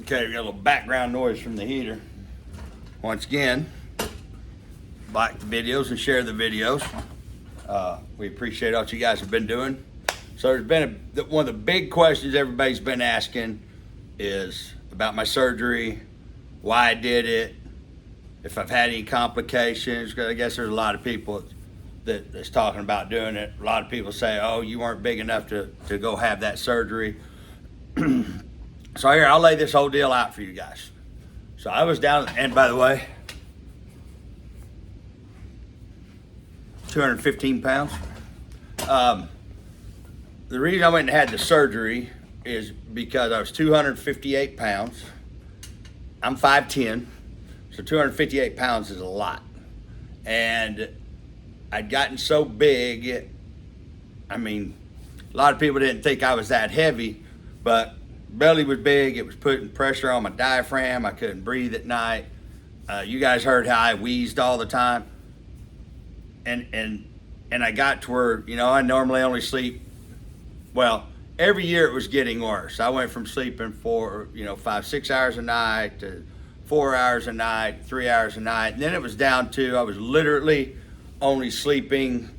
Okay, we got a little background noise from the heater. Once again, like the videos and share the videos. We appreciate all you guys have been doing. So there's been one of the big questions everybody's been asking is about my surgery, why I did it, if I've had any complications. 'Cause I guess there's a lot of people that's talking about doing it. A lot of people say, oh, you weren't big enough to go have that surgery. So here, I'll lay this whole deal out for you guys. So I was down, and by the way, 215 pounds. The reason I went and had the surgery is because I was 258 pounds. I'm 5'10", so 258 pounds is a lot. And I'd gotten so big, I mean, a lot of people didn't think I was that heavy, but belly was big. It was putting pressure on my diaphragm. I couldn't breathe at night. You guys heard how I wheezed all the time. And I got to where, I normally only sleep, well, every year it was getting worse. I went from sleeping for, 5-6 hours a night to 4 hours a night, 3 hours a night. And then it was down to, I was literally only sleeping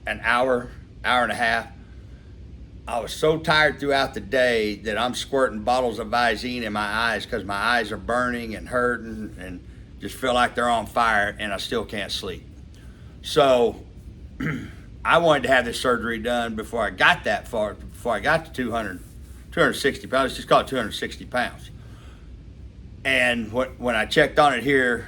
an hour and a half. I was so tired throughout the day that I'm squirting bottles of Visine in my eyes because my eyes are burning and hurting and just feel like they're on fire, and I still can't sleep. So I wanted to have this surgery done before I got that far, before I got to 260 pounds. Let's just call it 260 pounds. And when I checked on it here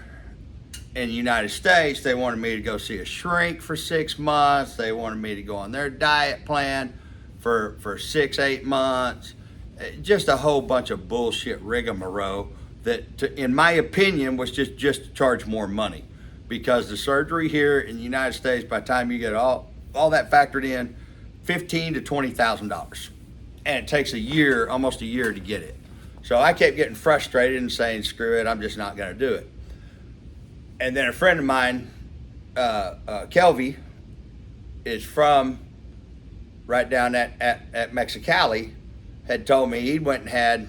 in the United States, they wanted me to go see a shrink for 6 months. They wanted me to go on their diet plan for 6-8 months. Just a whole bunch of bullshit rigmarole that, in my opinion, was just to charge more money. Because the surgery here in the United States, by the time you get all that factored in, $15,000 to $20,000. And it takes almost a year to get it. So I kept getting frustrated and saying, screw it, I'm just not gonna do it. And then a friend of mine, Kelvy, is from right down at Mexicali, had told me he went and had,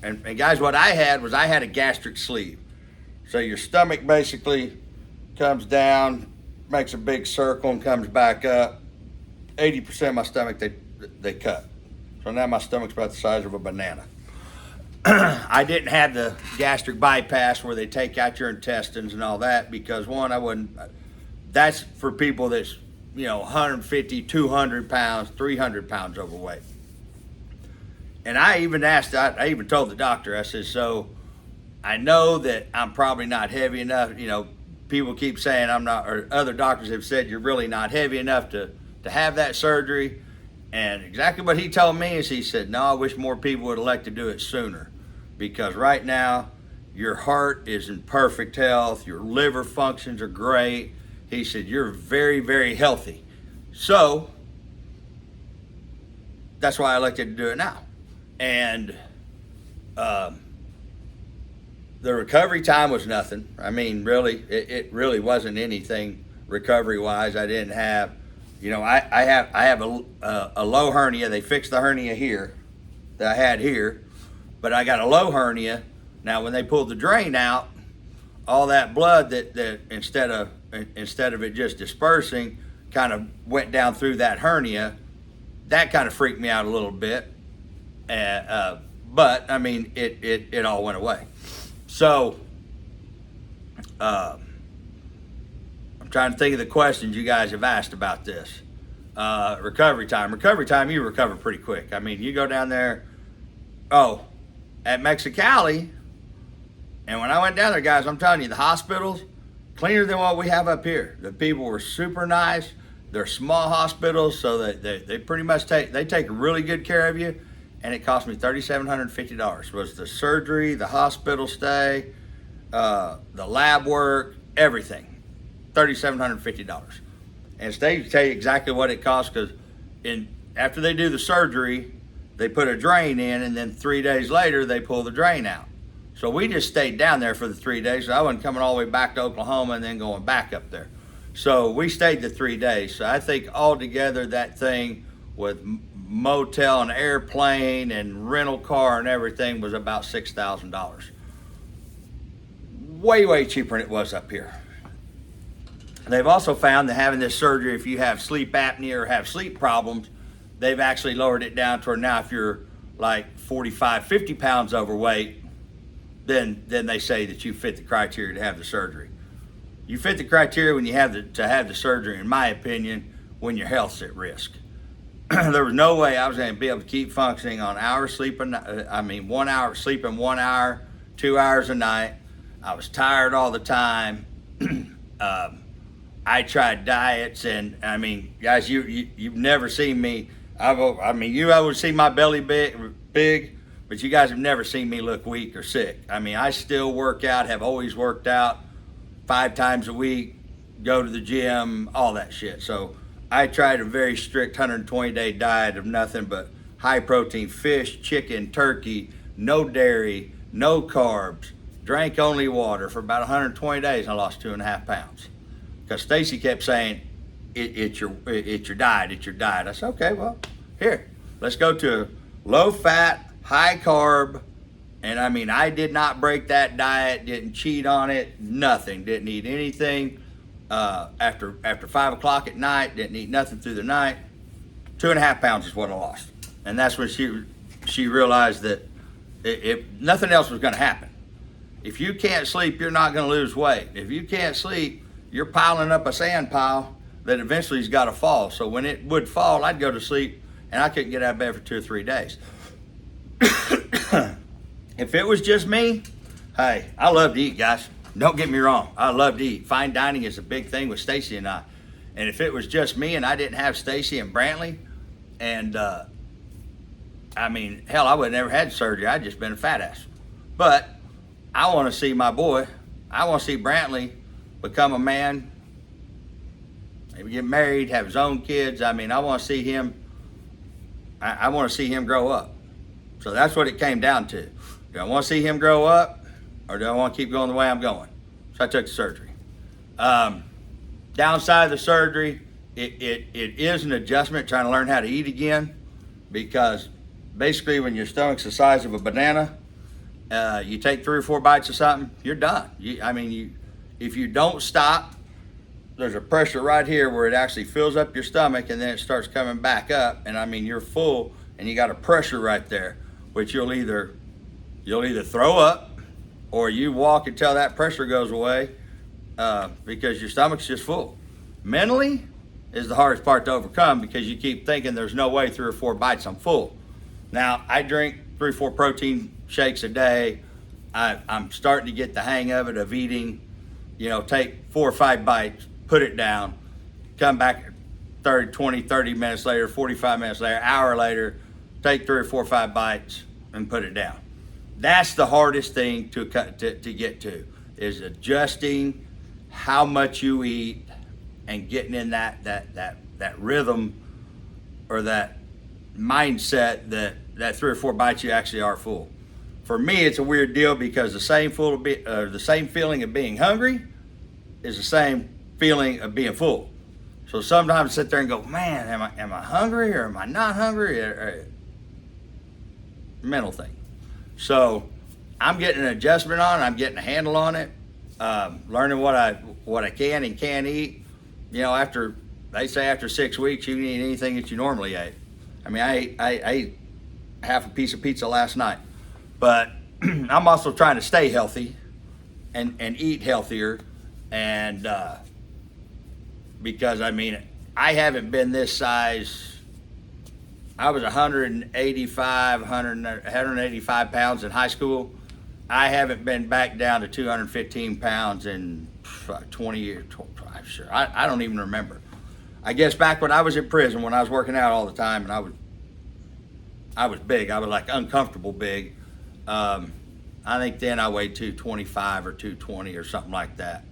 and guys, what I had a gastric sleeve. So your stomach basically comes down, makes a big circle and comes back up. 80% of my stomach, they cut. So now my stomach's about the size of a banana. I didn't have the gastric bypass where they take out your intestines and all that because that's for people that's 150, 200 pounds, 300 pounds overweight. And I even told the doctor, I said, so I know that I'm probably not heavy enough. People keep saying I'm not, or other doctors have said you're really not heavy enough to have that surgery. And exactly what he told me is he said, no, I wish more people would elect to do it sooner because right now your heart is in perfect health. Your liver functions are great. He said, you're very, very healthy. So that's why I elected to do it now. And the recovery time was nothing. I mean, really, it really wasn't anything recovery-wise. I didn't have, I have a low hernia. They fixed the hernia here that I had here, but I got a low hernia. Now, when they pulled the drain out, all that blood that instead of it just dispersing, kind of went down through that hernia. That kind of freaked me out a little bit. But I mean, it all went away. So, I'm trying to think of the questions you guys have asked about this. Recovery time, you recover pretty quick. I mean, you go down there, at Mexicali, and when I went down there, guys, I'm telling you, the hospitals, cleaner than what we have up here. The people were super nice. They're small hospitals, so they pretty much take really good care of you. And it cost me $3,750. Was the surgery, the hospital stay, the lab work, everything. $3,750. And they tell you exactly what it costs because after they do the surgery, they put a drain in, and then 3 days later they pull the drain out. So we just stayed down there for the 3 days. So I wasn't coming all the way back to Oklahoma and then going back up there. So we stayed the 3 days. So I think altogether that thing with motel and airplane and rental car and everything was about $6,000. Way cheaper than it was up here. They've also found that having this surgery, if you have sleep apnea or have sleep problems, they've actually lowered it down to where now if you're like 45, 50 pounds overweight, then they say that you fit the criteria to have the surgery. You fit the criteria when you have to have the surgery, in my opinion, when your health's at risk. There was no way I was going to be able to keep functioning on 1 hour sleeping. 1 hour sleeping, 1 hour, 2 hours a night. I was tired all the time. I tried diets, and I mean, guys, you've never seen me. You would see my belly big, but you guys have never seen me look weak or sick. I mean, I still work out, have always worked out 5 times a week, go to the gym, all that shit. So I tried a very strict 120-day diet of nothing but high protein fish, chicken, turkey, no dairy, no carbs, drank only water for about 120 days, and I lost 2.5 pounds. Because Stacy kept saying, it's your diet, it's your diet. I said, okay, well, here, let's go to low fat, high carb. And I mean, I did not break that diet, didn't cheat on it, nothing, didn't eat anything. After 5 o'clock at night, didn't eat nothing through the night. 2.5 pounds is what I lost. And that's when she realized that nothing else was gonna happen. If you can't sleep, you're not gonna lose weight. If you can't sleep, you're piling up a sand pile that eventually has got to fall. So when it would fall, I'd go to sleep and I couldn't get out of bed for 2 or 3 days. If it was just me, hey, I love to eat, guys. Don't get me wrong. I love to eat. Fine dining is a big thing with Stacy and I. And if it was just me and I didn't have Stacy and Brantley, and hell, I would have never had surgery. I'd just been a fat ass. But I want to see my boy. I want to see Brantley become a man, maybe get married, have his own kids. I mean, I want to see him. I want to see him grow up. So that's what it came down to. Do I want to see him grow up, or do I want to keep going the way I'm going? So I took the surgery. Downside of the surgery, it is an adjustment, trying to learn how to eat again, because basically when your stomach's the size of a banana, you take 3 or 4 bites of something, you're done. If you don't stop, there's a pressure right here where it actually fills up your stomach, and then it starts coming back up, and I mean, you're full and you got a pressure right there, which you'll either throw up or you walk until that pressure goes away, because your stomach's just full. Mentally is the hardest part to overcome, because you keep thinking there's no way 3 or 4 bites I'm full. Now I drink 3 or 4 protein shakes a day. I'm starting to get the hang of it, of eating, take 4 or 5 bites, put it down, come back 30 minutes later, 45 minutes later, hour later, take 3 or 4 or 5 bites and put it down. That's the hardest thing to get to, is adjusting how much you eat and getting in that rhythm, or that mindset that 3 or 4 bites you actually are full. For me, it's a weird deal, because the same feeling of being hungry is the same feeling of being full. So sometimes I sit there and go, man, am I hungry, or am I not hungry? Mental thing. So I'm getting an adjustment on it. I'm getting a handle on it. Learning what I can and can't eat. They say after 6 weeks you can eat anything that you normally ate. I mean, I ate half a piece of pizza last night. But I'm also trying to stay healthy and eat healthier, and because I haven't been this size. I was 185 pounds in high school. I haven't been back down to 215 pounds in 20 years. I'm sure. I don't even remember. I guess back when I was in prison, when I was working out all the time, and I was big. I was like uncomfortable big. I think then I weighed 225 or 220 or something like that.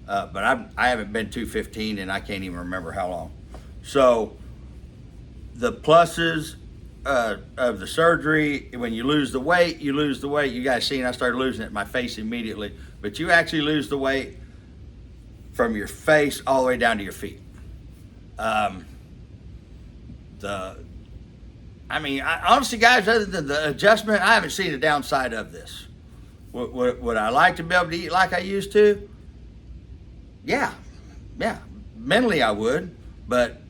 But I haven't been 215, and I can't even remember how long. So the pluses of the surgery, when you lose the weight, you lose the weight. You guys seen I started losing it in my face immediately. But you actually lose the weight from your face all the way down to your feet. Honestly, guys, other than the adjustment, I haven't seen a downside of this. Would I like to be able to eat like I used to? Yeah, yeah. Mentally, I would, but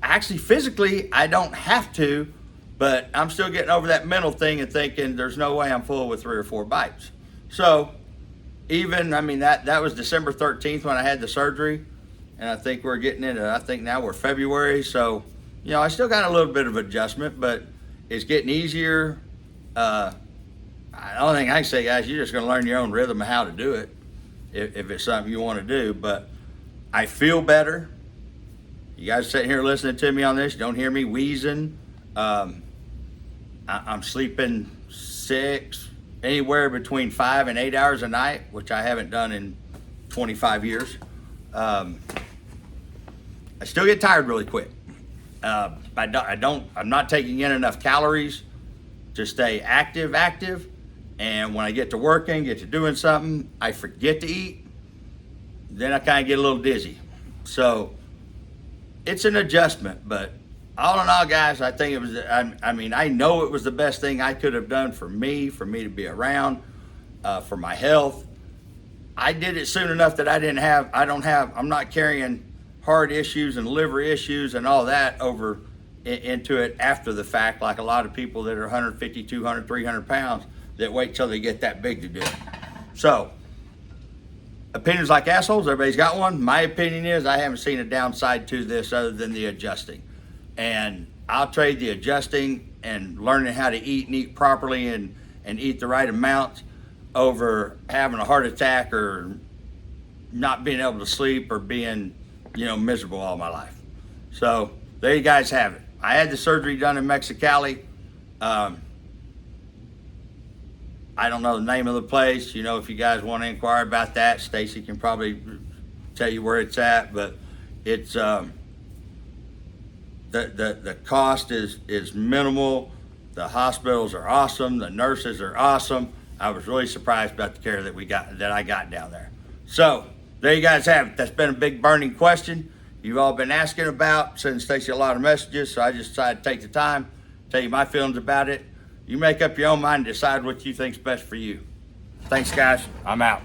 actually, physically, I don't have to. But I'm still getting over that mental thing and thinking there's no way I'm full with 3 or 4 bites. So, that was December 13th when I had the surgery, and I think we're getting into. I think now we're February, so I still got a little bit of adjustment, but it's getting easier. The only thing I can say, guys, you're just going to learn your own rhythm of how to do it if it's something you want to do. But I feel better. You guys sitting here listening to me on this, you don't hear me wheezing. I'm sleeping anywhere between 5 and 8 hours a night, which I haven't done in 25 years. I still get tired really quick. I'm not taking in enough calories to stay active. And when I get to working, get to doing something, I forget to eat. Then I kind of get a little dizzy. So it's an adjustment, but all in all, guys, I think it was, I know it was the best thing I could have done for me to be around, for my health. I did it soon enough that I'm not carrying heart issues and liver issues and all that over into it after the fact, like a lot of people that are 150, 200, 300 pounds that wait till they get that big to do it. So, opinions like assholes, everybody's got one. My opinion is I haven't seen a downside to this other than the adjusting. And I'll trade the adjusting and learning how to eat and eat properly and eat the right amount over having a heart attack or not being able to sleep or being, miserable all my life. So there you guys have it. I had the surgery done in Mexicali. I don't know the name of the place. If you guys want to inquire about that, Stacy can probably tell you where it's at, but it's, the cost is minimal. The hospitals are awesome. The nurses are awesome. I was really surprised about the care that I got down there. So there you guys have it. That's been a big burning question you've all been asking about, sending Stacy a lot of messages. So I just decided to take the time, tell you my feelings about it. You make up your own mind and decide what you think's best for you. Thanks, guys. I'm out.